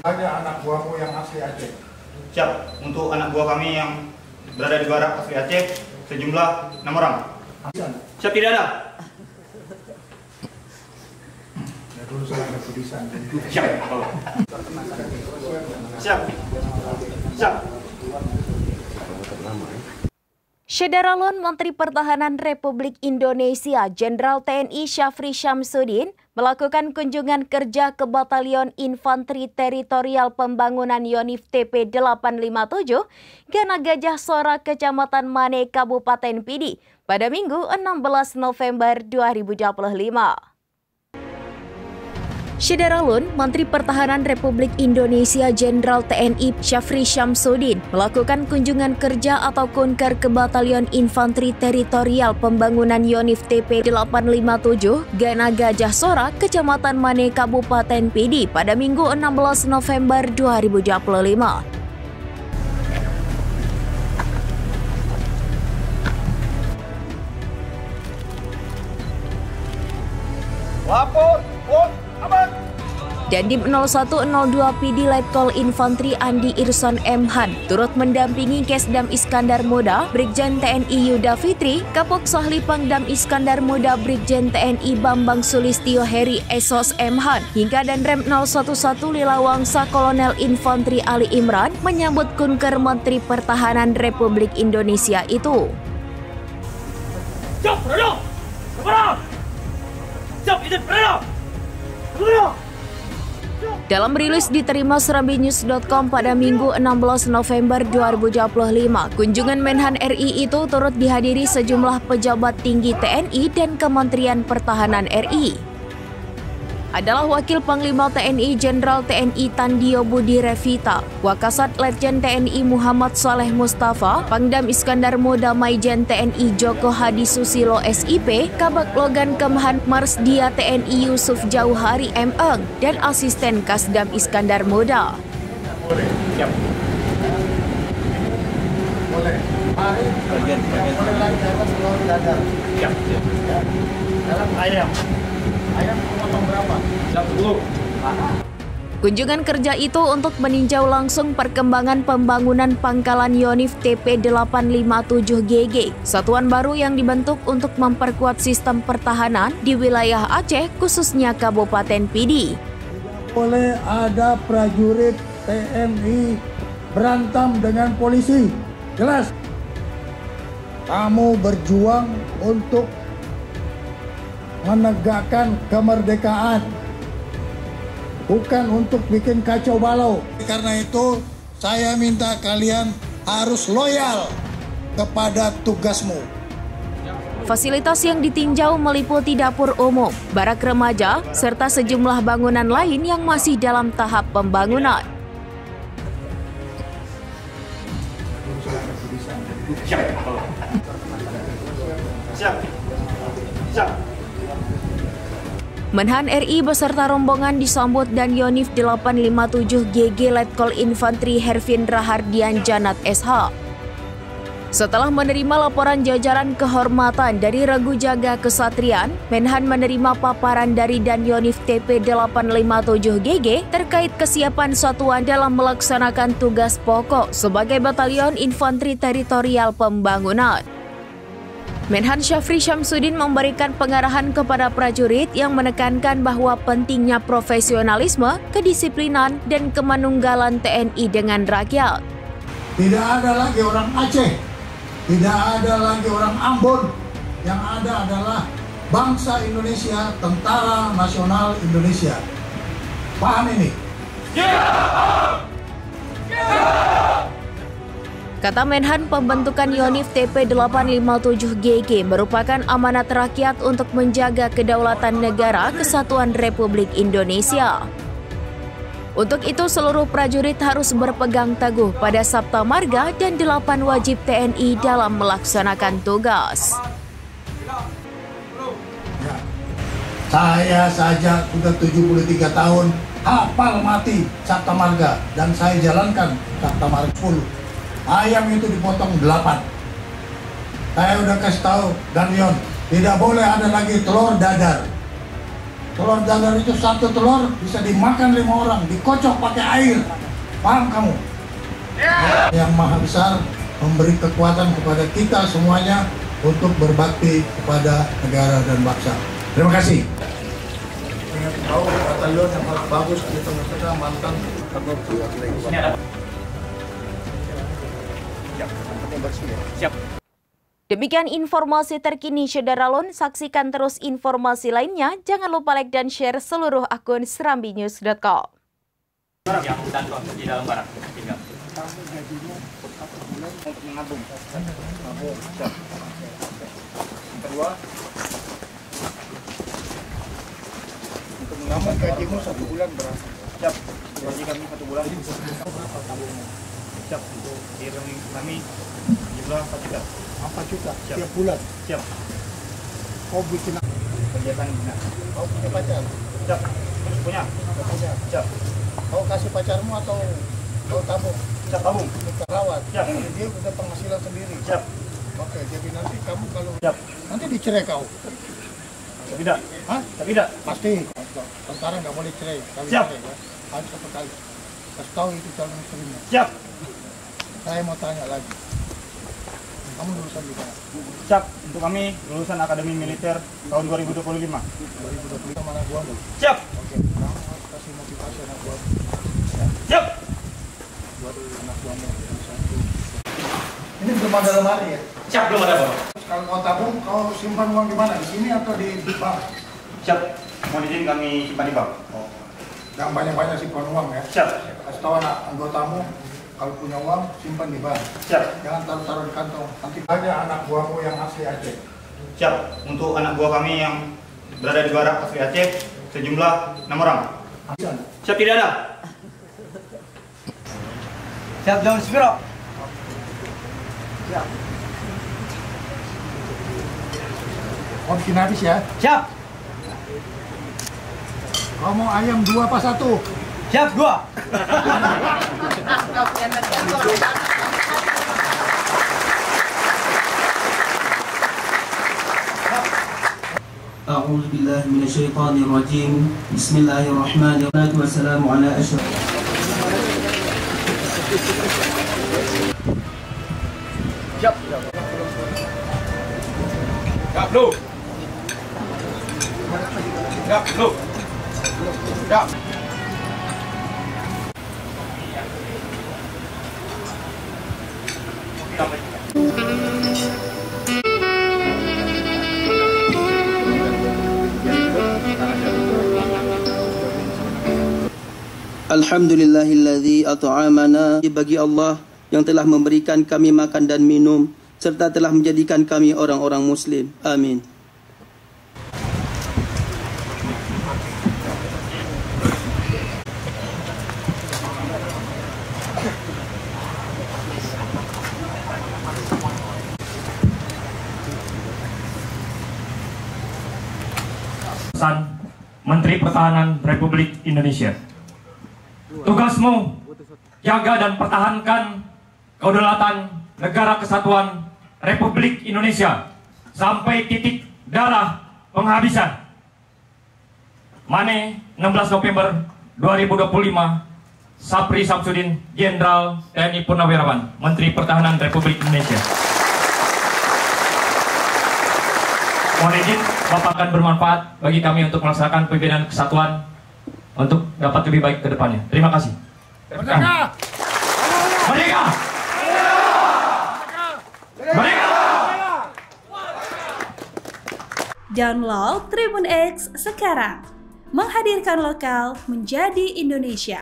Ada anak buahmu yang asli Aceh. Siap. Untuk anak buah kami yang berada di barak asli Aceh sejumlah 6 orang. Siap, tidak ada. Ya dulu saya ada tulisan. Siap. Siap. Siap. Syederalun Menteri Pertahanan Republik Indonesia Jenderal TNI Syafri Syamsuddin melakukan kunjungan kerja ke Batalion Infanteri Teritorial Pembangunan Yonif TP 857 Gana Gajah Sora Kecamatan Mane Kabupaten Pidi pada Minggu 16 November 2025. Syederalun Menteri Pertahanan Republik Indonesia Jenderal TNI Syafri Syamsuddin melakukan kunjungan kerja atau kunker ke Batalion Infanteri Teritorial Pembangunan Yonif TP 857 Gana Gajah Sora Kecamatan Mane Kabupaten Pidi pada Minggu 16 November 2025. Lapor, aman. Dandim 0102 PD Letkol Infanteri Andi Irson M. Han turut mendampingi Kesdam Iskandar Muda Brigjen TNI Yuda Fitri, Kapok Sahli Pangdam Iskandar Muda Brigjen TNI Bambang Sulistyo Heri Esos M. Han hingga Danrem 011 Lilawangsa Kolonel Infanteri Ali Imran menyambut kunker Menteri Pertahanan Republik Indonesia itu. Siap, berada! Berada! Siap, izin berada! Berada! Dalam rilis diterima serambinews.com pada Minggu 16 November 2025, kunjungan Menhan RI itu turut dihadiri sejumlah pejabat tinggi TNI dan Kementerian Pertahanan RI. Adalah Wakil Panglima TNI Jenderal TNI Tandio Budi Revita, Wakasat Letjen TNI Muhammad Saleh Mustafa, Pangdam Iskandar Muda Maijen TNI Joko Hadi Susilo SIP, Kabak Logan Kemhan Marsdia TNI Yusuf Jauhari M.Eng, dan Asisten Kasdam Iskandar Muda. Boleh. Siap. Boleh. Mari. Bagian. Boleh lagi atas telur dadar. Siap. Ya. Dalam ayam. Ayam potong berapa? 10. Kunjungan kerja itu untuk meninjau langsung perkembangan pembangunan pangkalan Yonif TP 857 GG, satuan baru yang dibentuk untuk memperkuat sistem pertahanan di wilayah Aceh, khususnya Kabupaten Pidi. Boleh ada prajurit TNI berantem dengan polisi. Jelas. Kamu berjuang untuk menegakkan kemerdekaan, bukan untuk bikin kacau balau. Karena itu saya minta kalian harus loyal kepada tugasmu. Fasilitas yang ditinjau meliputi dapur umum, barak remaja, serta sejumlah bangunan lain yang masih dalam tahap pembangunan. Siap. Siap. Siap. Menhan RI beserta rombongan disambut dan Yonif 857 GG Letkol Infanteri Hervin Rahardian Janat SH. Setelah menerima laporan jajaran kehormatan dari Regu Jaga Kesatrian, Menhan menerima paparan dari Dan Yonif TP 857 GG terkait kesiapan satuan dalam melaksanakan tugas pokok sebagai Batalion Infanteri Teritorial Pembangunan. Menhan Syafri Syamsuddin memberikan pengarahan kepada prajurit yang menekankan bahwa pentingnya profesionalisme, kedisiplinan, dan kemanunggalan TNI dengan rakyat. Tidak ada lagi orang Aceh, tidak ada lagi orang Ambon, yang ada adalah bangsa Indonesia, Tentara Nasional Indonesia. Paham ini? Kata Menhan, pembentukan Yonif TP 857 GG merupakan amanat rakyat untuk menjaga kedaulatan negara Kesatuan Republik Indonesia. Untuk itu, seluruh prajurit harus berpegang teguh pada Sabta Marga dan 8 wajib TNI dalam melaksanakan tugas. Ya. Saya saja sudah 73 tahun, hafal mati Sabta Marga, dan saya jalankan Sabta Marga 10. Ayam itu dipotong 8. Saya udah kasih tahu Danion, tidak boleh ada lagi telur dadar. Telur dadar itu satu telur bisa dimakan 5 orang, dikocok pakai air. Paham kamu? Yang Maha Besar memberi kekuatan kepada kita semuanya untuk berbakti kepada negara dan bangsa. Terima kasih. Ingin tahu batalion yang paling bagus di tengah-tengah mantan. Siap. Demikian informasi terkini Syederalun. Saksikan terus informasi lainnya. Jangan lupa like dan share seluruh akun serambinews.com. Yang dan di dalam barang tinggal. Untuk mengabung. Siap. Yang kedua, untuk menambah gajimu 1 bulan berapa? Siap. Gaji kami 1 bulan. Siap. Untuk di rekening kami jumlah 4 juta. 4 juta Siap. tiap bulan. Siap. Kau bikin Kegiatan benar. kau punya pacar? Siap. Terus punya. Punya. Siap. Kau kasih pacarmu atau kau tabung? Siap tabung. Kita rawat. Siap. Jadi dia punya penghasilan sendiri. Siap. Oke, jadi nanti kamu kalau Siap. nanti dicerai kau. Tidak. Hah? Tidak. Pasti. Tentara nggak boleh cerai. Kali Siap. cerai, ya. Harus 1 kali. Kasih tahu itu calon istrinya. Siap. Saya mau tanya lagi. Kamu lulusan di mana? Siap. Untuk kami lulusan Akademi Militer tahun 2025. 2025 mana buahmu? Siap. Oke, kamu harus kasih motivasi anak buahmu. Siap. Buat anak buahmu satu. Ini belum ada lemari ya? Siap, belum ada, Bang. Kalau kau tabung, kau simpan uang di mana? Di sini atau di bank? Siap. Mohon izin kami simpan di bank. Oh. Jangan banyak-banyak simpan uang ya. Siap. Kasih tahu anak anggotamu, kalau punya uang simpan di bank. Siap. Jangan taruh-taruh di kantong. Nanti aja anak buahmu yang asli Aceh. Siap. Untuk anak buah kami yang berada di barak asli Aceh sejumlah 6 orang. Siap, tidak ada. Siap, jam 10. Siap. Kau bikin habis ya. Siap. Kau mau ayam 2 apa 1? Siap, 2. أعوذ بالله من الشيطان الرجيم بسم الله الرحمن الرحيم والسلام على أشرف Siap. Siap, belum. Siap, belum. Siap. Alhamdulillahilladzi at'amana, bagi Allah yang telah memberikan kami makan dan minum serta telah menjadikan kami orang-orang muslim. Amin. Pesan Menteri Pertahanan Republik Indonesia. Tugasmu jaga dan pertahankan kedaulatan negara kesatuan Republik Indonesia sampai titik darah penghabisan. Mane 16 November 2025, Sapri Samsudin, Jenderal TNI Purnawirawan, Menteri Pertahanan Republik Indonesia. Mohon izin, Bapak akan bermanfaat bagi kami untuk melaksanakan pembinaan kesatuan untuk dapat lebih baik ke depannya. Terima kasih. Merdeka! Merdeka! Merdeka! Download Tribun X sekarang. Menghadirkan lokal menjadi Indonesia.